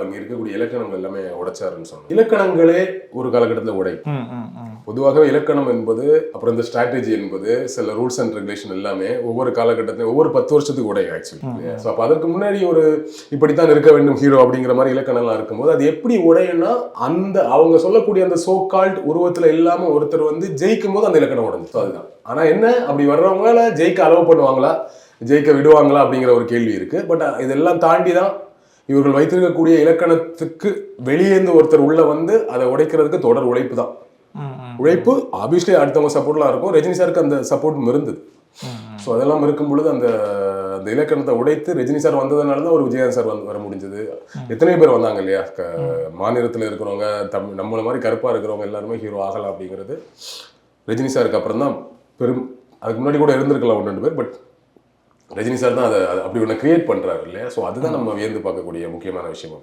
அங்க இருக்கக்கூடிய இலக்கணங்கள் எல்லாமே உடைச்சாருன்னு சொன்னாங்க. இலக்கணங்களே ஒரு காலகட்டத்தில் உடை. பொதுவாகவே இலக்கணம் என்பது, அப்புறம் இந்த ஸ்ட்ராட்டஜி என்பது, சில ரூல்ஸ் அண்ட் ரெகுலேஷன் எல்லாமே ஒவ்வொரு காலகட்டத்திலும் ஒவ்வொரு 10 வருஷத்துக்கு உடை ஆக்சுவலி. ஸோ அப்போ அதற்கு முன்னாடி ஒரு இப்படித்தான் இருக்க வேண்டும் ஹீரோ அப்படிங்கிற மாதிரி இலக்கணம்லாம் இருக்கும்போது அது எப்படி உடையன்னா, அந்த அவங்க சொல்லக்கூடிய அந்த சோ கால்ட் உருவத்துல இல்லாம ஒருத்தர் வந்து ஜெயிக்கும் போது அந்த இலக்கணம் உடஞ்சு. அதுதான். ஆனா என்ன, அப்படி வர்றவங்களால ஜெயிக்க அலோவ் பண்ணுவாங்களா, ஜெயிக்க விடுவாங்களா அப்படிங்கிற ஒரு கேள்வி இருக்கு. பட் இதெல்லாம் தாண்டி தான் இவர்கள் வைத்திருக்கக்கூடிய இலக்கணத்துக்கு வெளியேந்து ஒருத்தர் உள்ள வந்து அதை உடைக்கிறதுக்கு தொடர் உழைப்பு தான். உழைப்பு ஆப்வியஸ்லி அடுத்தவங்க சப்போர்ட்லாம் இருக்கும். ரஜினி சாருக்கு அந்த சப்போர்ட்டும் இருந்தது. ஸோ அதெல்லாம் இருக்கும் பொழுது அந்த இலக்கணத்தை உடைத்து ரஜினி சார் வந்ததுனால தான் ஒரு விஜயகாந்த் சார் வர முடிஞ்சது. எத்தனை பேர் வந்தாங்க இல்லையா, மாநிலத்தில் இருக்கிறவங்க, நம்மள மாதிரி கருப்பாக இருக்கிறவங்க எல்லாருமே ஹீரோ ஆகலாம் அப்படிங்கிறது ரஜினி சாருக்கு அப்புறம் தான் அதுக்கு முன்னாடி கூட இருந்திருக்கலாம் 1-2 பேர். பட் ரஜினி சார் தான் அதை அப்படி ஒன்று கிரியேட் பண்ணுறாரு இல்லையா. ஸோ அதுதான் நம்ம வியந்து பார்க்கக்கூடிய முக்கியமான விஷயமா.